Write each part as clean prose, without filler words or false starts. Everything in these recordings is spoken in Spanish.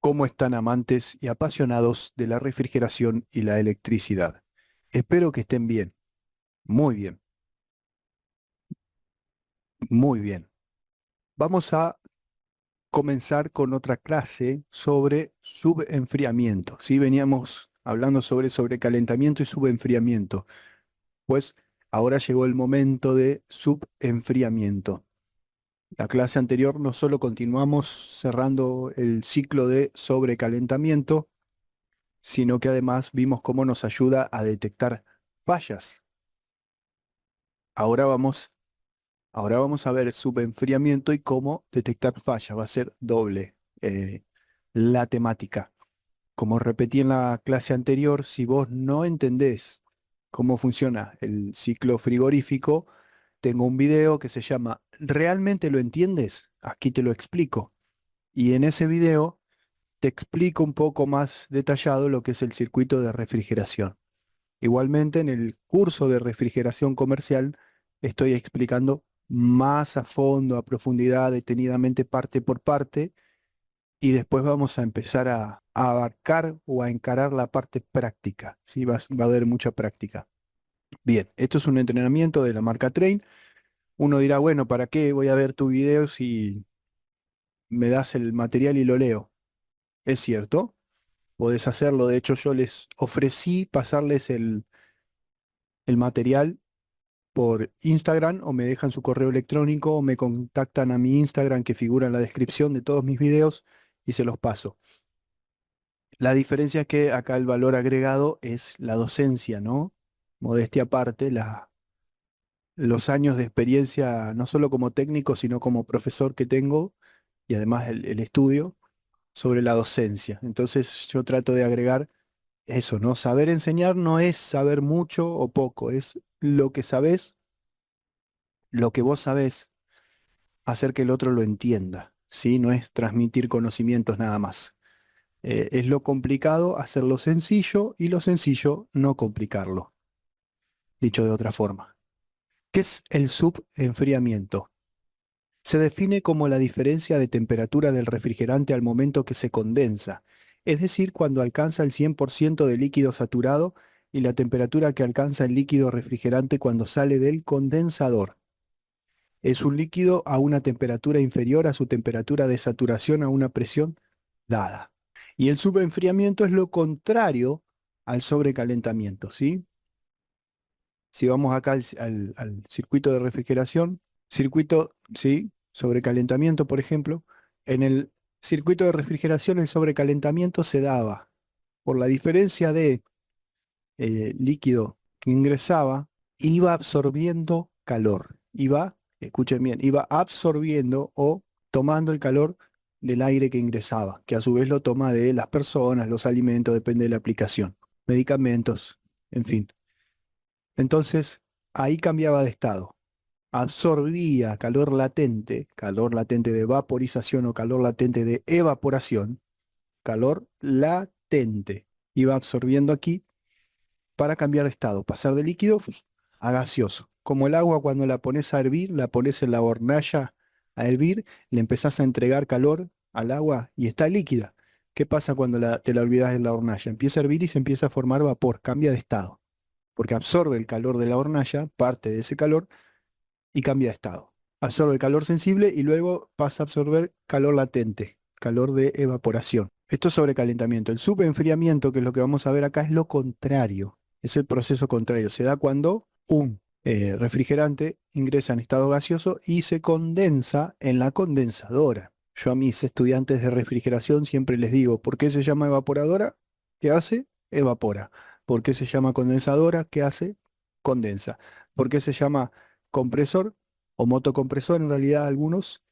¿Cómo están amantes y apasionados de la refrigeración y la electricidad? Espero que estén bien, muy bien, muy bien. Vamos a comenzar con otra clase sobre subenfriamiento. Sí, veníamos hablando sobre sobrecalentamiento y subenfriamiento. Pues ahora llegó el momento de subenfriamiento. La clase anterior no solo continuamos cerrando el ciclo de sobrecalentamiento, sino que además vimos cómo nos ayuda a detectar fallas. Ahora vamos, ahora vamos a ver subenfriamiento y cómo detectar fallas. Va a ser doble la temática. Como repetí en la clase anterior, si vos no entendés cómo funciona el ciclo frigorífico, tengo un video que se llama ¿Realmente lo entiendes? Aquí te lo explico. Y en ese video te explico un poco más detallado lo que es el circuito de refrigeración. Igualmente, en el curso de refrigeración comercial estoy explicando más a fondo, a profundidad, detenidamente, parte por parte, y después vamos a empezar a abarcar o a encarar la parte práctica. ¿Sí? Va a haber mucha práctica. Bien, esto es un entrenamiento de la marca Train. Uno dirá, bueno, ¿para qué voy a ver tu video si me das el material y lo leo? Es cierto, podés hacerlo. De hecho, yo les ofrecí pasarles el material por Instagram o me dejan su correo electrónico o me contactan a mi Instagram que figura en la descripción de todos mis videos y se los paso. La diferencia es que acá el valor agregado es la docencia, ¿no? Modestia aparte, los años de experiencia, no solo como técnico, sino como profesor que tengo y además el estudio sobre la docencia. Entonces yo trato de agregar eso, ¿no? Saber enseñar no es saber mucho o poco, es lo que sabes, lo que vos sabés hacer que el otro lo entienda, ¿sí? No es transmitir conocimientos nada más. Es lo complicado hacerlo sencillo y lo sencillo no complicarlo, dicho de otra forma. ¿Qué es el subenfriamiento? Se define como la diferencia de temperatura del refrigerante al momento que se condensa, es decir, cuando alcanza el 100% de líquido saturado y la temperatura que alcanza el líquido refrigerante cuando sale del condensador. Es un líquido a una temperatura inferior a su temperatura de saturación a una presión dada. Y el subenfriamiento es lo contrario al sobrecalentamiento, ¿sí? Si vamos acá al circuito de refrigeración, circuito, ¿sí? Sobrecalentamiento, por ejemplo, en el circuito de refrigeración el sobrecalentamiento se daba por la diferencia de líquido que ingresaba, iba absorbiendo calor, escuchen bien, iba absorbiendo o tomando el calor del aire que ingresaba, que a su vez lo toma de las personas, los alimentos, depende de la aplicación, medicamentos, en fin. Entonces, ahí cambiaba de estado. Absorbía calor latente de vaporización o calor latente de evaporación, calor latente. Iba absorbiendo aquí para cambiar de estado, pasar de líquido a gaseoso. Como el agua cuando la pones a hervir, la pones en la hornalla a hervir, le empezás a entregar calor al agua y está líquida. ¿Qué pasa cuando te la olvidas en la hornalla? Empieza a hervir y se empieza a formar vapor, cambia de estado, porque absorbe el calor de la hornalla, parte de ese calor, y cambia de estado. Absorbe calor sensible y luego pasa a absorber calor latente, calor de evaporación. Esto es sobrecalentamiento. El subenfriamiento, que es lo que vamos a ver acá, es lo contrario. Es el proceso contrario. Se da cuando un refrigerante ingresa en estado gaseoso y se condensa en la condensadora. Yo a mis estudiantes de refrigeración siempre les digo, ¿por qué se llama evaporadora? ¿Qué hace? Evapora. ¿Por qué se llama condensadora? ¿Qué hace? Condensa. ¿Por qué se llama compresor o motocompresor en realidad algunos?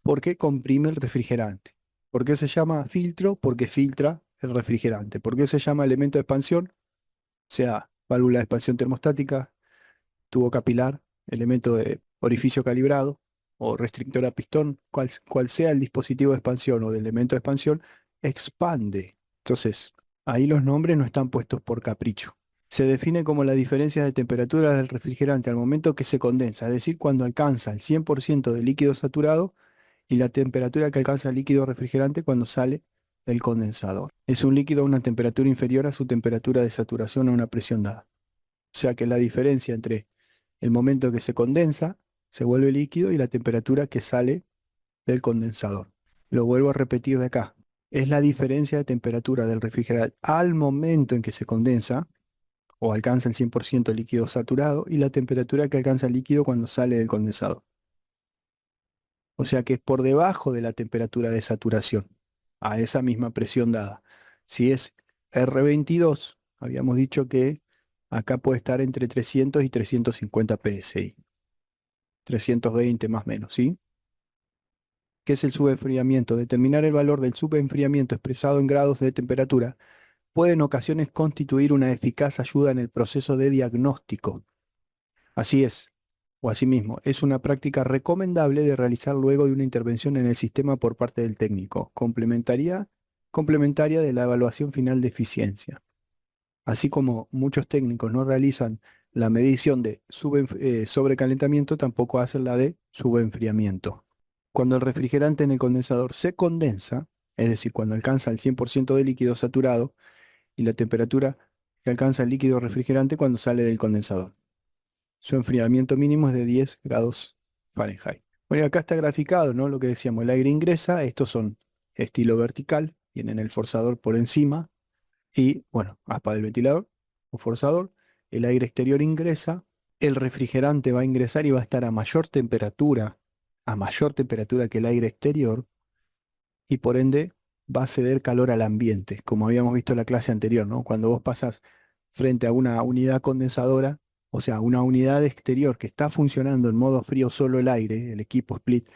Porque comprime el refrigerante. ¿Por qué se llama filtro? Porque filtra el refrigerante. ¿Por qué se llama elemento de expansión? Sea válvula de expansión termostática, tubo capilar, elemento de orificio calibrado o restrictor a pistón, cual sea el dispositivo de expansión o de elemento de expansión, expande. Entonces, ahí los nombres no están puestos por capricho. Se define como la diferencia de temperatura del refrigerante al momento que se condensa, es decir, cuando alcanza el 100% de líquido saturado y la temperatura que alcanza el líquido refrigerante cuando sale del condensador. Es un líquido a una temperatura inferior a su temperatura de saturación a una presión dada. O sea que la diferencia entre el momento que se condensa, se vuelve líquido, y la temperatura que sale del condensador. Lo vuelvo a repetir de acá. Es la diferencia de temperatura del refrigerante al momento en que se condensa o alcanza el 100% líquido saturado, y la temperatura que alcanza el líquido cuando sale del condensador. O sea que es por debajo de la temperatura de saturación a esa misma presión dada. Si es R22, habíamos dicho que acá puede estar entre 300 y 350 psi. 320 más o menos, ¿sí? ¿Qué es el subenfriamiento? Determinar el valor del subenfriamiento expresado en grados de temperatura puede en ocasiones constituir una eficaz ayuda en el proceso de diagnóstico. Así es, o asimismo, es una práctica recomendable de realizar luego de una intervención en el sistema por parte del técnico, complementaria de la evaluación final de eficiencia. Así como muchos técnicos no realizan la medición de sobrecalentamiento, tampoco hacen la de subenfriamiento. Cuando el refrigerante en el condensador se condensa, es decir, cuando alcanza el 100% de líquido saturado, y la temperatura que alcanza el líquido refrigerante cuando sale del condensador. Su enfriamiento mínimo es de 10 grados Fahrenheit. Bueno, y acá está graficado, ¿no? Lo que decíamos, el aire ingresa, estos son estilo vertical, tienen el forzador por encima, y, bueno, aspa del ventilador o forzador, el aire exterior ingresa, el refrigerante va a ingresar y va a estar a mayor temperatura que el aire exterior, y por ende va a ceder calor al ambiente, como habíamos visto en la clase anterior, ¿no? Cuando vos pasas frente a una unidad condensadora, o sea, una unidad exterior que está funcionando en modo frío solo el aire, el equipo split,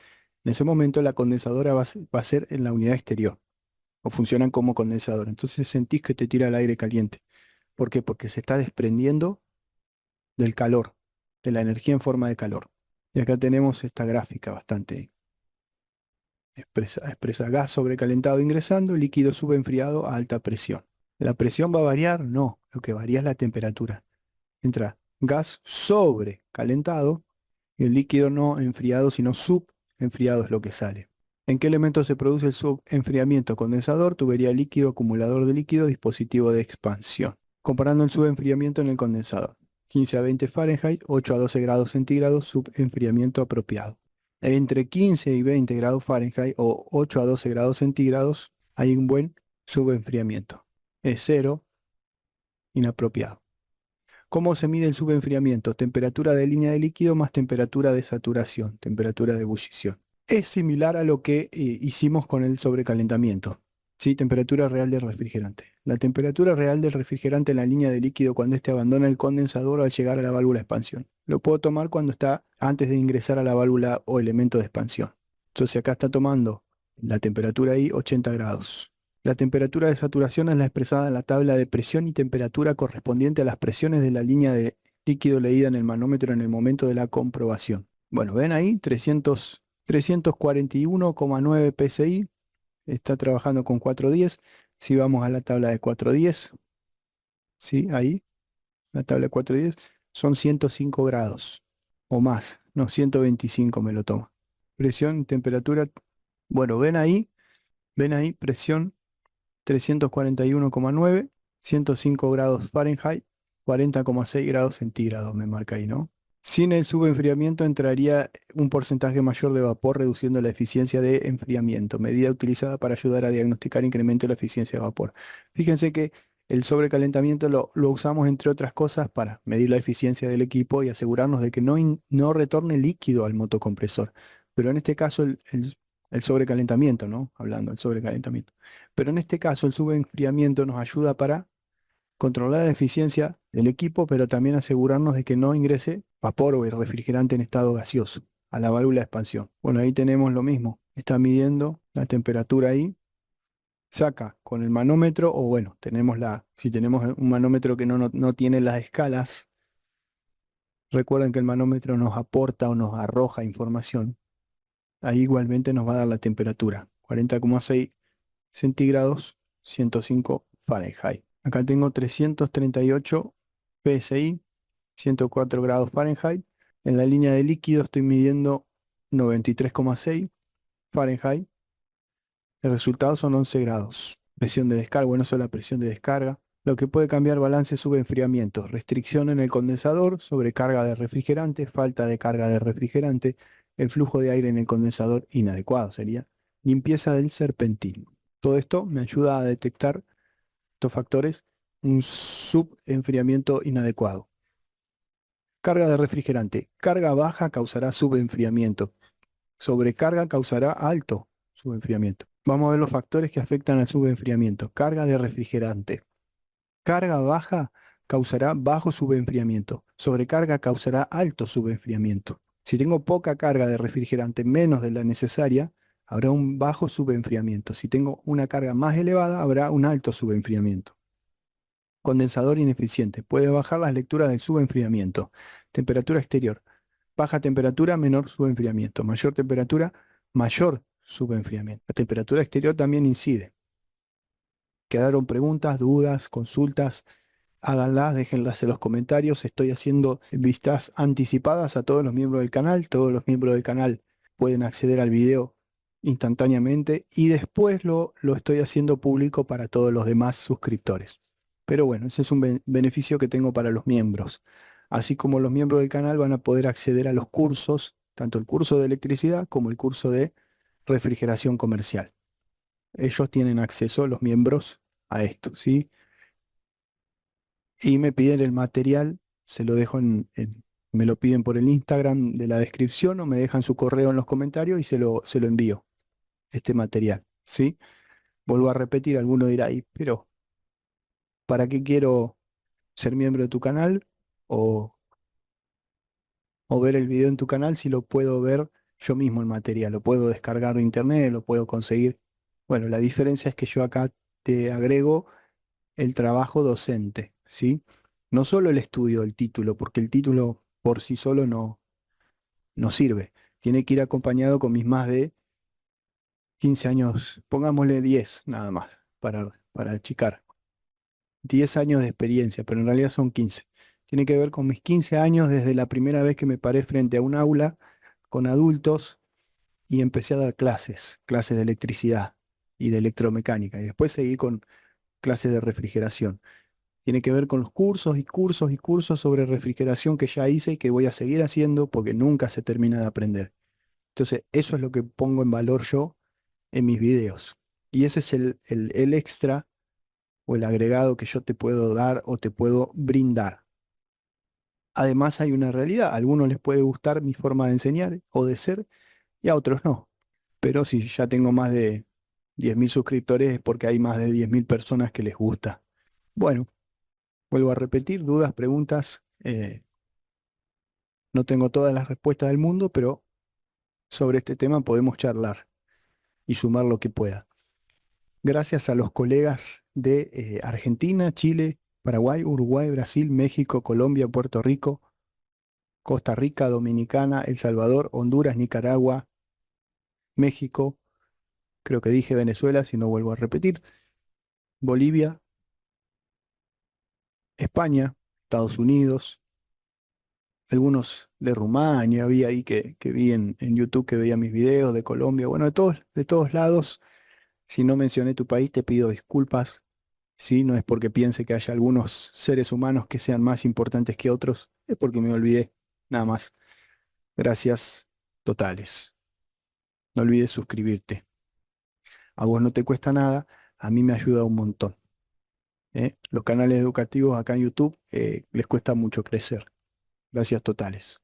en ese momento la condensadora va a ser en la unidad exterior, o funcionan como condensador. Entonces sentís que te tira el aire caliente. ¿Por qué? Porque se está desprendiendo del calor, de la energía en forma de calor. Y acá tenemos esta gráfica bastante expresa gas sobrecalentado ingresando, líquido subenfriado a alta presión. ¿La presión va a variar? No, lo que varía es la temperatura. Entra gas sobrecalentado y el líquido no enfriado, sino subenfriado es lo que sale. ¿En qué elemento se produce el subenfriamiento? Condensador, tubería líquido, acumulador de líquido, dispositivo de expansión. Comparando el subenfriamiento en el condensador. 15 a 20 Fahrenheit, 8 a 12 grados centígrados, subenfriamiento apropiado. Entre 15 y 20 grados Fahrenheit o 8 a 12 grados centígrados hay un buen subenfriamiento. Es cero, inapropiado. ¿Cómo se mide el subenfriamiento? Temperatura de línea de líquido más temperatura de saturación, temperatura de ebullición. Es similar a lo que hicimos con el sobrecalentamiento. ¿Sí? Temperatura real del refrigerante. La temperatura real del refrigerante en la línea de líquido cuando éste abandona el condensador al llegar a la válvula de expansión. Lo puedo tomar cuando está antes de ingresar a la válvula o elemento de expansión. Entonces acá está tomando la temperatura ahí 80 grados. La temperatura de saturación es la expresada en la tabla de presión y temperatura correspondiente a las presiones de la línea de líquido leída en el manómetro en el momento de la comprobación. Bueno, ven ahí, 341,9 psi, está trabajando con 410. Si vamos a la tabla de 410, ¿sí? Ahí, la tabla de 410, son 105 grados o más, no, 125 me lo toma. Presión, temperatura, bueno, ven ahí, presión 341,9, 105 grados Fahrenheit, 40,6 grados centígrados me marca ahí, ¿no? Sin el subenfriamiento entraría un porcentaje mayor de vapor, reduciendo la eficiencia de enfriamiento, medida utilizada para ayudar a diagnosticar incremento de la eficiencia de vapor. Fíjense que el sobrecalentamiento lo usamos, entre otras cosas, para medir la eficiencia del equipo y asegurarnos de que no retorne líquido al motocompresor. Pero en este caso el sobrecalentamiento, ¿no? Hablando del sobrecalentamiento. Pero en este caso el subenfriamiento nos ayuda para controlar la eficiencia del equipo, pero también asegurarnos de que no ingrese vapor o el refrigerante en estado gaseoso a la válvula de expansión. Bueno, ahí tenemos lo mismo. Está midiendo la temperatura ahí. Saca con el manómetro, o bueno, si tenemos un manómetro que no tiene las escalas, recuerden que el manómetro nos aporta o nos arroja información. Ahí igualmente nos va a dar la temperatura. 40,6 centígrados, 105 Fahrenheit. Acá tengo 338 PSI, 104 grados Fahrenheit. En la línea de líquido estoy midiendo 93,6 Fahrenheit. El resultado son 11 grados. Presión de descarga, bueno, eso es la presión de descarga. Lo que puede cambiar balance sube-enfriamiento. Restricción en el condensador, sobrecarga de refrigerante, falta de carga de refrigerante, el flujo de aire en el condensador inadecuado sería. Limpieza del serpentín. Todo esto me ayuda a detectar estos factores, un subenfriamiento inadecuado. Carga de refrigerante. Carga baja causará subenfriamiento. Sobrecarga causará alto subenfriamiento. Vamos a ver los factores que afectan al subenfriamiento. Carga de refrigerante. Carga baja causará bajo subenfriamiento. Sobrecarga causará alto subenfriamiento. Si tengo poca carga de refrigerante, menos de la necesaria, habrá un bajo subenfriamiento. Si tengo una carga más elevada, habrá un alto subenfriamiento. Condensador ineficiente. Puede bajar las lecturas del subenfriamiento. Temperatura exterior. Baja temperatura, menor subenfriamiento. Mayor temperatura, mayor subenfriamiento. La temperatura exterior también incide. Quedaron preguntas, dudas, consultas. Háganlas, déjenlas en los comentarios. Estoy haciendo vistas anticipadas a todos los miembros del canal. Todos los miembros del canal pueden acceder al video instantáneamente y después lo estoy haciendo público para todos los demás suscriptores. Pero bueno, ese es un beneficio que tengo para los miembros. Así como los miembros del canal van a poder acceder a los cursos, tanto el curso de electricidad como el curso de refrigeración comercial. Ellos tienen acceso, los miembros, a esto, ¿sí? Y me piden el material, se lo dejo me lo piden por el Instagram de la descripción o me dejan su correo en los comentarios y se lo envío, este material, ¿sí? Vuelvo a repetir, alguno dirá, "Ay, pero ¿para qué quiero ser miembro de tu canal o, o ver el video en tu canal si lo puedo ver yo mismo el material? Lo puedo descargar de internet, lo puedo conseguir. Bueno, la diferencia es que yo acá te agrego el trabajo docente, ¿sí? No solo el estudio, el título, porque el título por sí solo no sirve. Tiene que ir acompañado con mis más de 15 años, pongámosle 10 nada más, para achicar. 10 años de experiencia, pero en realidad son 15. Tiene que ver con mis 15 años desde la primera vez que me paré frente a un aula con adultos y empecé a dar clases, clases de electricidad y de electromecánica. Y después seguí con clases de refrigeración. Tiene que ver con los cursos y cursos y cursos sobre refrigeración que ya hice y que voy a seguir haciendo porque nunca se termina de aprender. Entonces, eso es lo que pongo en valor yo en mis videos. Y ese es el extra o el agregado que yo te puedo dar o te puedo brindar. Además hay una realidad, a algunos les puede gustar mi forma de enseñar o de ser y a otros no. Pero si ya tengo más de 10.000 suscriptores es porque hay más de 10.000 personas que les gusta. Bueno, vuelvo a repetir, dudas, preguntas. No tengo todas las respuestas del mundo, pero sobre este tema podemos charlar y sumar lo que pueda. Gracias a los colegas de Argentina, Chile, Paraguay, Uruguay, Brasil, México, Colombia, Puerto Rico, Costa Rica, Dominicana, El Salvador, Honduras, Nicaragua, México, creo que dije Venezuela, si no vuelvo a repetir, Bolivia, España, Estados Unidos, algunos de Rumania, había ahí que vi en YouTube que veía mis videos, de Colombia, bueno, de todos lados. Si no mencioné tu país, te pido disculpas. Sí, no es porque piense que haya algunos seres humanos que sean más importantes que otros, es porque me olvidé, nada más. Gracias totales. No olvides suscribirte. A vos no te cuesta nada, a mí me ayuda un montón. ¿Eh? Los canales educativos acá en YouTube les cuesta mucho crecer. Gracias totales.